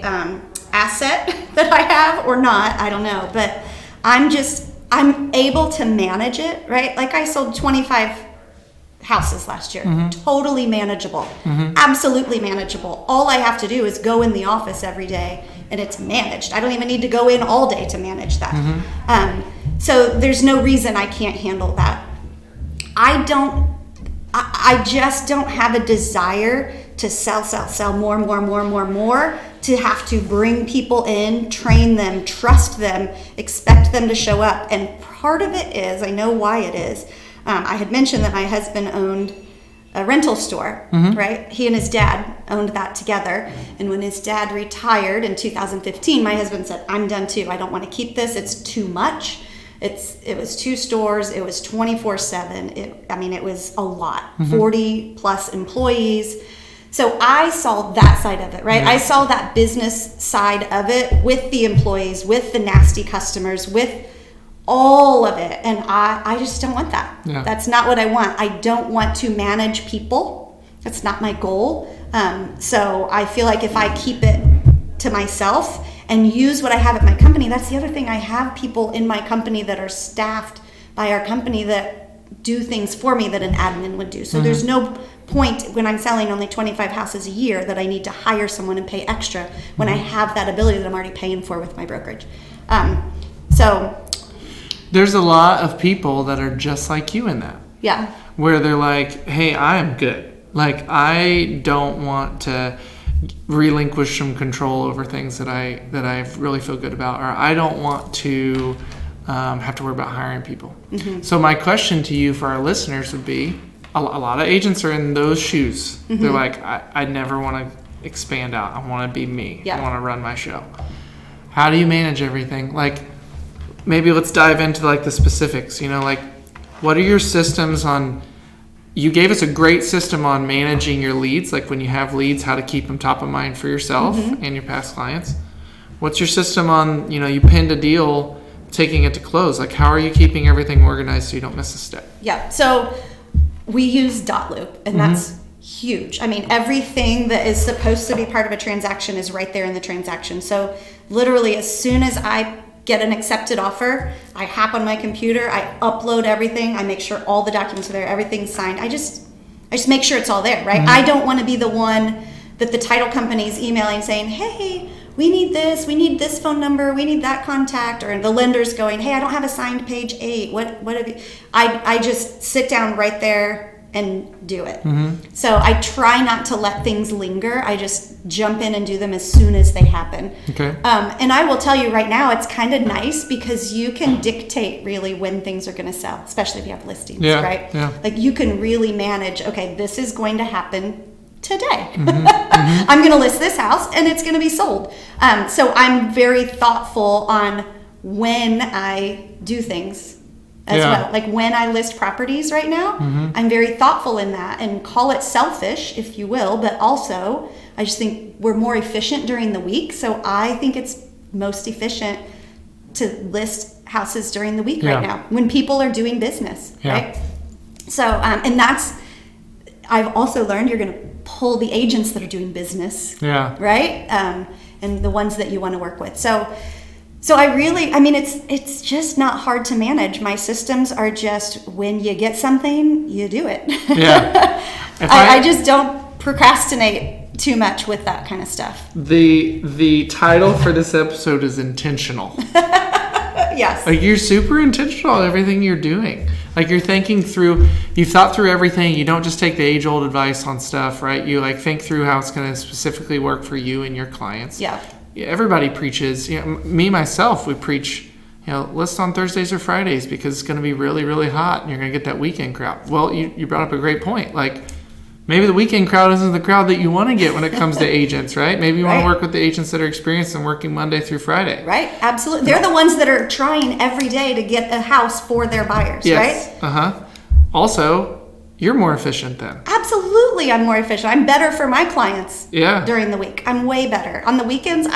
asset that I have or not, I don't know. But I'm able to manage it, right? Like I sold 25 houses last year. Totally manageable. Absolutely manageable. All I have to do is go in the office every day and it's managed. I don't even need to go in all day to manage that. So there's no reason I can't handle that I just don't have a desire to sell more, to have to bring people in, train them, trust them, expect them to show up. And part of it is, I know why it is, I had mentioned that my husband owned a rental store, right? He and his dad owned that together. And when his dad retired in 2015, my husband said, I'm done too. I don't want to keep this. It's too much. It was 2 stores. It was 24/7. It was a lot, 40 plus employees. So I saw that side of it, right? I saw that business side of it with the employees, with the nasty customers, with all of it. And I just don't want that. Yeah. That's not what I want. I don't want to manage people. That's not my goal. So I feel like if I keep it to myself and use what I have at my company, that's the other thing. I have people in my company that are staffed by our company that do things for me that an admin would do. So there's no point when I'm selling only 25 houses a year that I need to hire someone and pay extra when I have that ability that I'm already paying for with my brokerage. So there's a lot of people that are just like you in that. Yeah. Where they're like, hey, I am good. Like, I don't want to relinquish some control over things that I really feel good about, or I don't want to have to worry about hiring people. So my question to you for our listeners would be, a lot of agents are in those shoes. They're like, I never want to expand out. I want to be me. I want to run my show. How do you manage everything? Like, maybe let's dive into like the specifics, like what are your systems on, you gave us a great system on managing your leads, like when you have leads, how to keep them top of mind for yourself and your past clients. What's your system on, you pinned a deal, taking it to close? Like, how are you keeping everything organized so you don't miss a step? Yeah, so we use dot loop, and that's huge. I mean, everything that is supposed to be part of a transaction is right there in the transaction. So literally, as soon as I get an accepted offer, I hop on my computer, I upload everything, I make sure all the documents are there, everything's signed. I just make sure it's all there, right? I don't want to be the one that the title company is emailing saying, hey, we need this phone number, we need that contact, or the lender's going, hey, I don't have a signed page 8. What have you? I just sit down right there and do it. So I try not to let things linger. I just jump in and do them as soon as they happen. Okay. And I will tell you right now, it's kind of nice because you can dictate really when things are going to sell, especially if you have listings, right? Yeah. Like you can really manage, okay, this is going to happen today. I'm going to list this house and it's going to be sold. So I'm very thoughtful on when I do things as well. Like when I list properties right now, I'm very thoughtful in that, and call it selfish, if you will, but also I just think we're more efficient during the week. So I think it's most efficient to list houses during the week right now when people are doing business, right? So, and that's, I've also learned you're going to pull the agents that are doing business, right? And the ones that you want to work with. So it's just not hard to manage. My systems are just, when you get something, you do it. Yeah. I just don't procrastinate too much with that kind of stuff. The title for this episode is intentional. Yes. Like, you're super intentional on everything you're doing. Like, you're thinking through, you've thought through everything. You don't just take the age-old advice on stuff, right? You like think through how it's going to specifically work for you and your clients. Yeah. Everybody preaches, me, myself, we preach, list on Thursdays or Fridays because it's going to be really, really hot and you're going to get that weekend crowd. Well, you brought up a great point. Like, maybe the weekend crowd isn't the crowd that you want to get when it comes to agents, right? Maybe you want to work with the agents that are experienced and working Monday through Friday. Right, absolutely. They're the ones that are trying every day to get a house for their buyers, right? Also, you're more efficient then. Absolutely, I'm more efficient. I'm better for my clients during the week. I'm way better. On the weekends,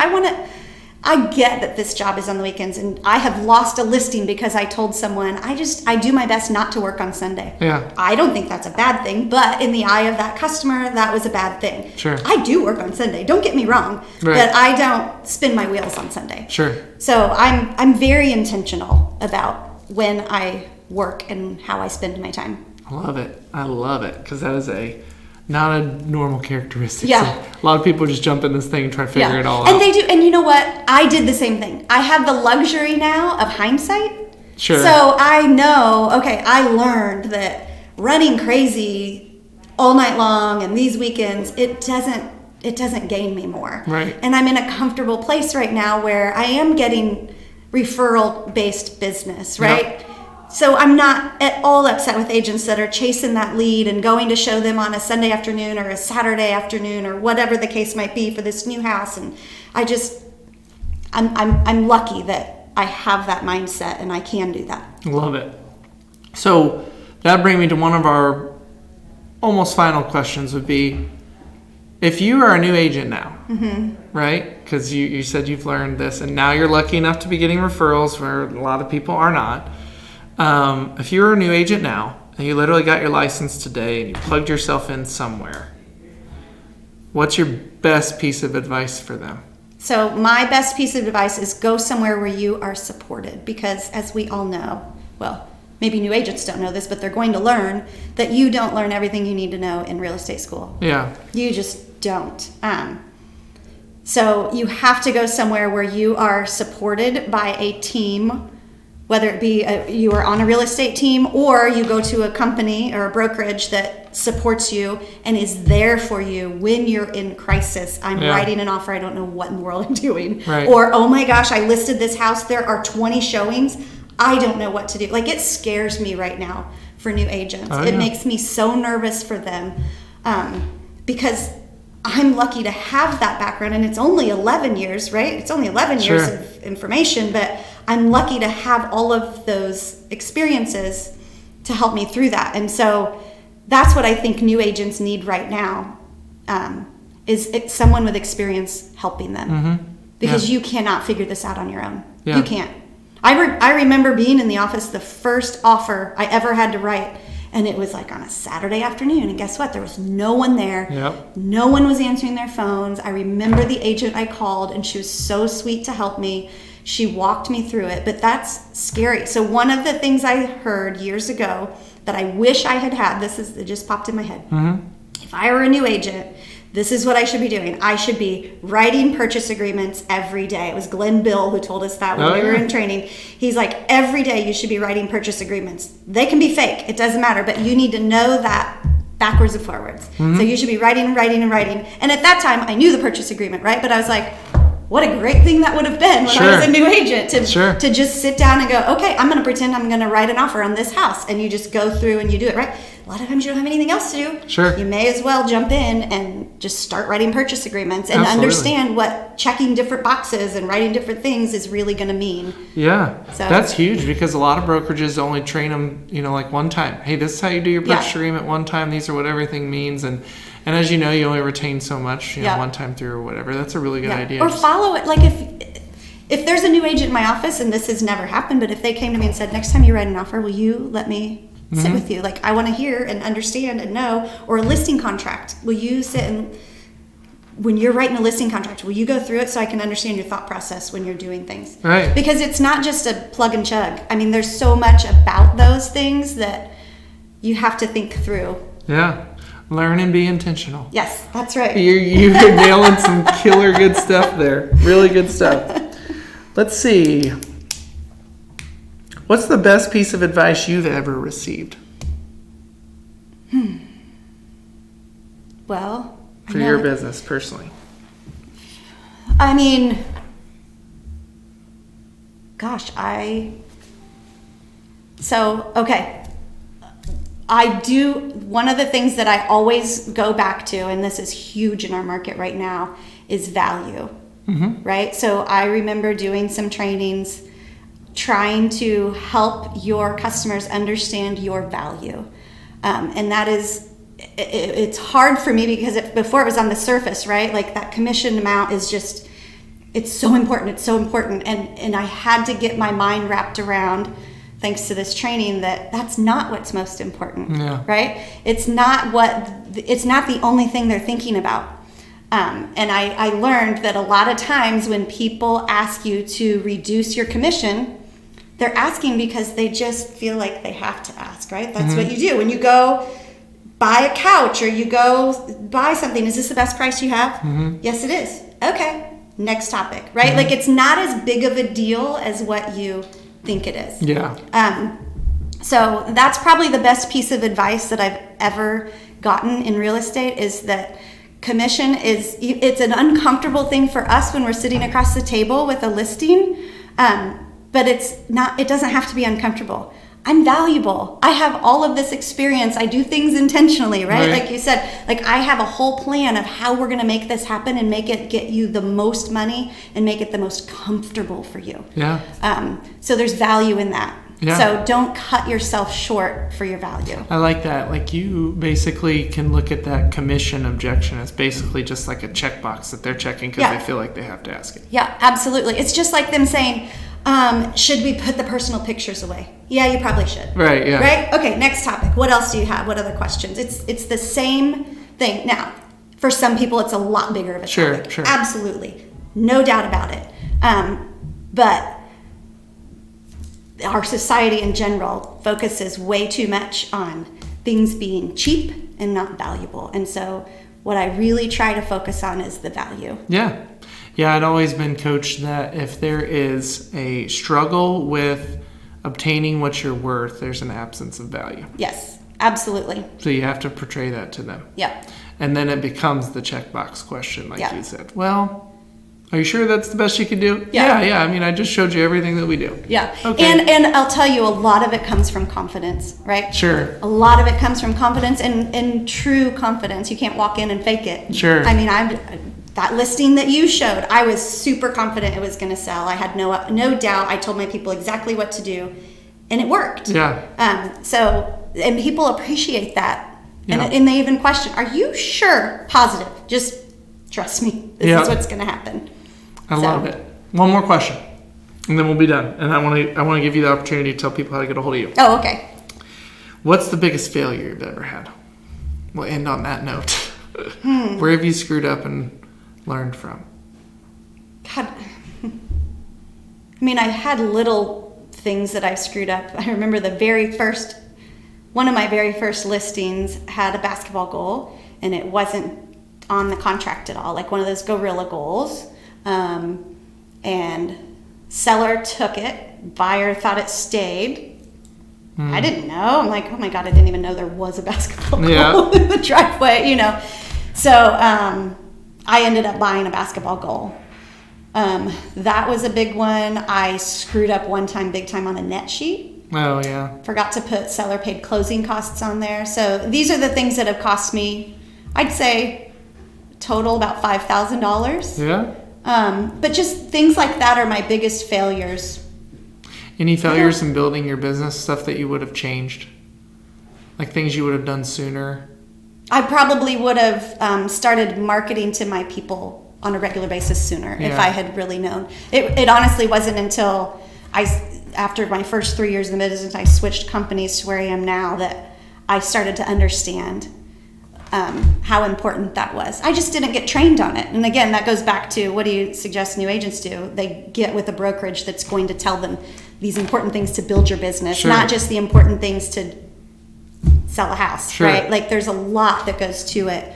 I get that this job is on the weekends, and I have lost a listing because I told someone, I do my best not to work on Sunday. Yeah. I don't think that's a bad thing, but in the eye of that customer, that was a bad thing. Sure. I do work on Sunday. Don't get me wrong, but I don't spin my wheels on Sunday. Sure. So I'm very intentional about when I work and how I spend my time. I love it because that is not a normal characteristic. Yeah. A lot of people just jump in this thing and try to figure it all out. And they do. And you know what? I did the same thing. I have the luxury now of hindsight. Sure. So I know, okay, I learned that running crazy all night long and these weekends, it doesn't gain me more. Right. And I'm in a comfortable place right now where I am getting referral-based business, right? Yep. So I'm not at all upset with agents that are chasing that lead and going to show them on a Sunday afternoon or a Saturday afternoon or whatever the case might be for this new house. And I'm lucky that I have that mindset and I can do that. Love it. So that brings me to one of our almost final questions would be, if you are a new agent now, right? Because you said you've learned this and now you're lucky enough to be getting referrals where a lot of people are not. If you're a new agent now and you literally got your license today and you plugged yourself in somewhere, what's your best piece of advice for them? So my best piece of advice is go somewhere where you are supported, because as we all know, well, maybe new agents don't know this, but they're going to learn that you don't learn everything you need to know in real estate school. Yeah. You just don't. So you have to go somewhere where you are supported by a team, whether it be you are on a real estate team or you go to a company or a brokerage that supports you and is there for you when you're in crisis. I'm writing an offer. I don't know what in the world I'm doing. Right. Or, oh my gosh, I listed this house. There are 20 showings. I don't know what to do. Like, it scares me right now for new agents. Oh, it yeah. makes me so nervous for them because I'm lucky to have that background, and it's only 11 years, right? It's only 11 years Sure. of information, but I'm lucky to have all of those experiences to help me through that. And so that's what I think new agents need right now, is someone with experience helping them. Because you cannot figure this out on your own. Yeah. You can't. I remember being in the office, the first offer I ever had to write, and it was like on a Saturday afternoon, and guess what? There was no one there. Yep. No one was answering their phones. I remember the agent I called, and she was so sweet to help me. She walked me through it, but that's scary. So one of the things I heard years ago that I wish I had had, it just popped in my head. If I were a new agent, this is what I should be doing. I should be writing purchase agreements every day. It was Glenn Bill who told us that when we were in training. He's like, every day you should be writing purchase agreements. They can be fake. It doesn't matter. But you need to know that backwards and forwards. So you should be writing and writing and writing. And at that time, I knew the purchase agreement, right? But I was like, what a great thing that would have been when I was a new agent to just sit down and go, okay, I'm going to pretend I'm going to write an offer on this house. And you just go through and you do it, right? A lot of times you don't have anything else to do. Sure. You may as well jump in and just start writing purchase agreements and Absolutely. understand what checking different boxes and writing different things is really going to mean. Yeah, So- that's huge because a lot of brokerages only train them, like one time. Hey, this is how you do your purchase agreement one time. These are what everything means. And as you know, you only retain so much, one time through or whatever. That's a really good idea. Or follow it. Like if there's a new agent in my office, and this has never happened, but if they came to me and said, next time you write an offer, will you let me sit with you? Like, I want to hear and understand and know. Or a listing contract. Will you sit and, when you're writing a listing contract, will you go through it so I can understand your thought process when you're doing things? Right. Because it's not just a plug and chug. I mean, there's so much about those things that you have to think through. Yeah. Learn and be intentional. Yes, that's right. You're nailing some killer good stuff there. Really good stuff. Let's see. What's the best piece of advice you've ever received? Well, For your business, personally. I mean, gosh, okay. I do, one of the things that I always go back to, and this is huge in our market right now, is value, right? So I remember doing some trainings trying to help your customers understand your value. And that is, it's hard for me because before it was on the surface, right? Like that commission amount is just, it's so important. It's so important. And I had to get my mind wrapped around, thanks to this training, that's not what's most important, right? It's not the only thing they're thinking about. And I learned that a lot of times when people ask you to reduce your commission, they're asking because they just feel like they have to ask, right? That's what you do. When you go buy a couch or you go buy something, is this the best price you have? Yes, it is. Okay, next topic, right? Like it's not as big of a deal as what you think it is. Yeah. So that's probably the best piece of advice that I've ever gotten in real estate, is that commission it's an uncomfortable thing for us when we're sitting across the table with a listing, but it doesn't have to be uncomfortable. I'm valuable. I have all of this experience. I do things intentionally, right? Like you said, like I have a whole plan of how we're going to make this happen and make it get you the most money and make it the most comfortable for you. Yeah. So there's value in that. Yeah. So don't cut yourself short for your value. I like that. Like you basically can look at that commission objection as basically just like a checkbox that they're checking because they feel like they have to ask it. Yeah, absolutely. It's just like them saying, should we put the personal pictures away? Yeah, you probably should. Right, yeah. Right? Okay, next topic. What else do you have? What other questions? It's the same thing. Now, for some people, it's a lot bigger of a topic. Sure. Absolutely. No doubt about it. But our society in general focuses way too much on things being cheap and not valuable. And so what I really try to focus on is the value. Yeah. Yeah, I'd always been coached that if there is a struggle with obtaining what you're worth, there's an absence of value. Yes, absolutely. So you have to portray that to them. Yeah. And then it becomes the checkbox question, like Yeah. you said. Well, are you sure that's the best you can do? Yeah. Yeah. I mean, I just showed you everything that we do. Yeah. Okay. And I'll tell you, a lot of it comes from confidence, right? Sure. A lot of it comes from confidence and true confidence. You can't walk in and fake it. Sure. I mean, that listing that you showed, I was super confident it was going to sell. I had no doubt. I told my people exactly what to do, and it worked. Yeah. And people appreciate that. Yeah. And they even question, are you sure? Positive. Just trust me. This is what's going to happen. I love it. One more question, and then we'll be done. And I want to give you the opportunity to tell people how to get a hold of you. Oh, okay. What's the biggest failure you've ever had? We'll end on that note. Where have you screwed up and learned from? God. I mean, I had little things that I've screwed up. I remember one of my very first listings had a basketball goal, and it wasn't on the contract at all, like one of those gorilla goals. And seller took it, buyer thought it stayed. I didn't know. I'm like, oh my God, I didn't even know there was a basketball goal in the driveway, So I ended up buying a basketball goal. That was a big one. I screwed up one time, big time, on a net sheet. Oh, yeah. Forgot to put seller paid closing costs on there. So these are the things that have cost me, I'd say, total about $5,000. Yeah. But just things like that are my biggest failures. Any failures in building your business, stuff that you would have changed? Like things you would have done sooner? I probably would have started marketing to my people on a regular basis sooner if I had really known. It honestly wasn't until after my first 3 years in the business, I switched companies to where I am now, that I started to understand how important that was. I just didn't get trained on it. And again, that goes back to, what do you suggest new agents do? They get with a brokerage that's going to tell them these important things to build your business, not just the important things to sell a house, right? Like there's a lot that goes to it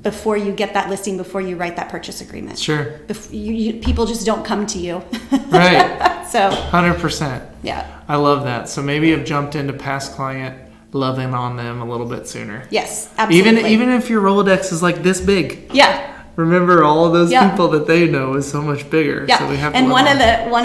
before you get that listing, before you write that purchase agreement. Sure. People just don't come to you. Right. So 100%. Yeah. I love that. So maybe you've jumped into past client, loving on them a little bit sooner. Yes, absolutely. Even if your Rolodex is like this big. Yeah. Remember, all of those people that they know is so much bigger. Yeah. So we have to and one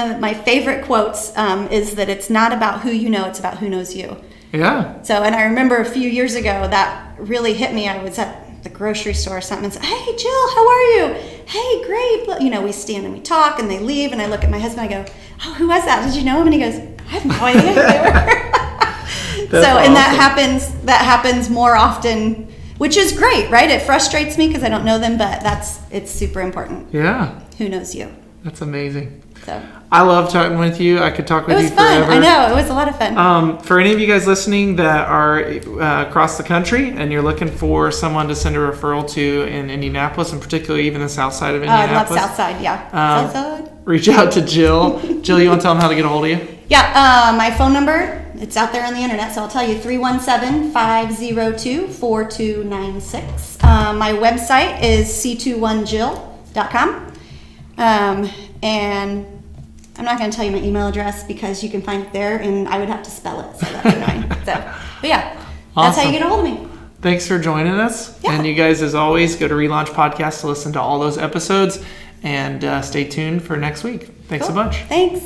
of my favorite quotes is that it's not about who you know, it's about who knows you. Yeah. So, and I remember a few years ago that really hit me. I was at the grocery store or something and said, "Hey, Jill, how are you?" "Hey, great." We stand and we talk, and they leave, and I look at my husband. I go, "Oh, who was that? Did you know him?" And he goes, "I have no idea who they were." So, and awesome. that happens more often, which is great, right? It frustrates me because I don't know them, but it's super important. Yeah. Who knows you? That's amazing. So I love talking with you. I could talk with you forever. It was fun. I know. It was a lot of fun. For any of you guys listening that are across the country and you're looking for someone to send a referral to in Indianapolis, and particularly even the south side of Indianapolis. I love south side, yeah. South side. Reach out to Jill. Jill, you want to tell them how to get a hold of you? Yeah, my phone number, it's out there on the internet, so I'll tell you, 317-502-4296. My website is c21jill.com. And I'm not going to tell you my email address because you can find it there, and I would have to spell it, so that's annoying. But yeah, that's how you get a hold of me. Thanks for joining us. Yeah. And you guys, as always, go to Relaunch Podcast to listen to all those episodes, and stay tuned for next week. Thanks a bunch. Thanks.